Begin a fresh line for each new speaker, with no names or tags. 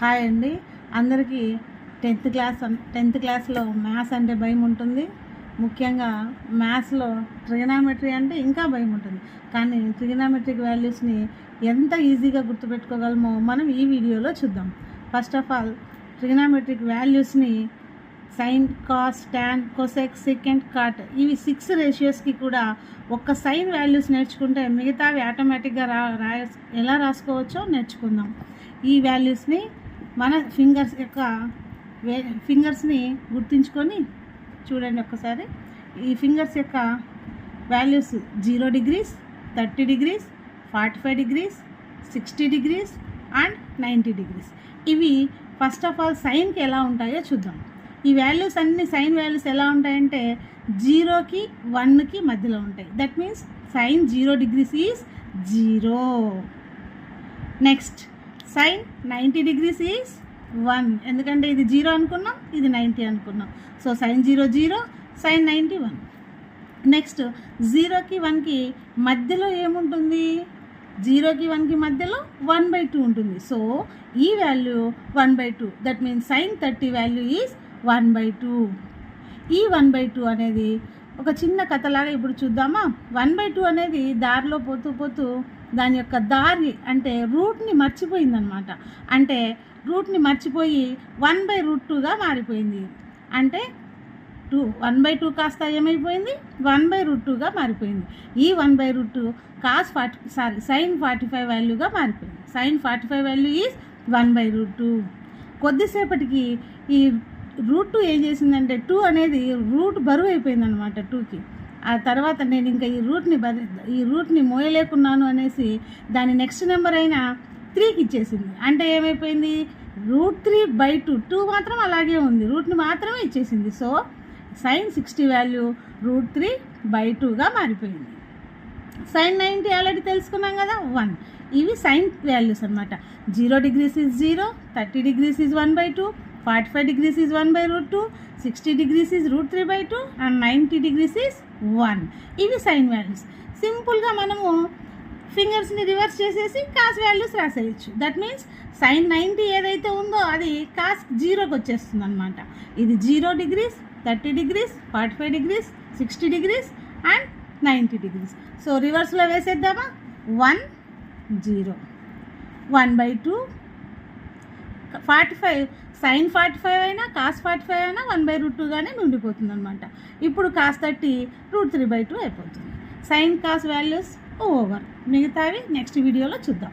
Hi అండి అందరికీ 10th క్లాస్లో మ్యాథ్స్ అంటే భయం ఉంటుంది. ముఖ్యంగా మ్యాథ్స్లో ట్రిగనామెట్రీ అంటే ఇంకా భయం ఉంటుంది. కానీ ట్రిగనామెట్రిక్ వాల్యూస్ని ఎంత ఈజీగా గుర్తుపెట్టుకోగలమో మనం ఈ వీడియోలో చూద్దాం. ఫస్ట్ ఆఫ్ ఆల్ ట్రిగనామెట్రిక్ వాల్యూస్ని sine, cos, tan, cosec, second, cot ఇవి 6 రేషియోస్కి కూడా ఒక్క సైన్ వాల్యూస్ నేర్చుకుంటే మిగతావి ఆటోమేటిక్గా ఎలా రాసుకోవచ్చో నేర్చుకుందాం. ఈ వాల్యూస్ని మన ఫింగర్స్ని గుర్తుంచుకొని చూడండి ఒక్కసారి. ఈ ఫింగర్స్ యొక్క values 0 degrees, 30 degrees, 45 degrees, 60 degrees and 90 degrees. ఇవి ఫస్ట్ ఆఫ్ ఆల్ సైన్కి ఎలా ఉంటాయో చూద్దాం. ఈ వాల్యూస్ అన్ని సైన్ వాల్యూస్ ఎలా ఉంటాయంటే 0కి 1కి మధ్యలో ఉంటాయి. That means sine 0 degrees is 0. Next sine 90 degrees is 1. ఎందుకంటే ఇది 0 అనుకున్నాం, ఇది 90 అనుకున్నాం. So sign 0 0, sign 90 1. నెక్స్ట్ 0కి 1కి మధ్యలో ఏముంటుంది? 0కి 1కి మధ్యలో 1/2 ఉంటుంది. సో ఈ value 1/2. That means sine 30 value is 1/2. ఈ 1/2 అనేది ఒక చిన్న కథలాగా ఇప్పుడు చూద్దామా. 1/2 అనేది దారిలో పోతూ దాని యొక్క దారి అంటే రూట్ని మర్చిపోయిందనమాట. అంటే రూట్ని మర్చిపోయి 1/√2గా మారిపోయింది. అంటే 1/2 కాస్త ఏమైపోయింది? 1/√2గా మారిపోయింది. ఈ 1/√2 సైన్ 45 వాల్యూగా మారిపోయింది. Sine 45 value is 1/√2. కొద్దిసేపటికి ఈ √2 ఏం చేసిందంటే 2 అనేది రూట్ బరువు అయిపోయిందనమాట 2కి. ఆ తర్వాత నేను ఇంకా ఈ రూట్ని మోయలేకున్నాను అనేసి దాని నెక్స్ట్ నెంబర్ అయిన 3కి ఇచ్చేసింది. అంటే ఏమైపోయింది? √3/2. 2 మాత్రం అలాగే ఉంది, రూట్ని మాత్రమే ఇచ్చేసింది. సో సైన్ 60 వాల్యూ √3/2గా మారిపోయింది. సైన్ 90 ఆల్రెడీ తెలుసుకున్నాం కదా, 1. ఇవి సైన్ వాల్యూస్ అనమాట. 0 degrees is 0, 30 degrees is 1/2, 45 degrees is 1/√2, 60 degrees is √3/2 and 90 degrees is 1. ఇవి సైన్ వాల్యూస్. సింపుల్గా మనము ఫింగర్స్ని రివర్స్ చేసేసి కాస్ వాల్యూస్ రాసేయచ్చు. దట్ మీన్స్ సైన్ 90 ఏదైతే ఉందో అది కాస్ 0కి వచ్చేస్తుంది అనమాట. ఇది 0 degrees, 30 degrees, 45 degrees, 60 degrees and 90 degrees. So రివర్స్లో వేసేద్దామా. 1 0, 1/2, 45 సైన్ 45 అయినా కాస్ 45 అయినా 1/√2గానే ఉండిపోతుంది అనమాట. ఇప్పుడు కాస్ 30 √3/2 అయిపోతుంది. Sine cos values over. మిగతావి నెక్స్ట్ వీడియోలో చూద్దాం.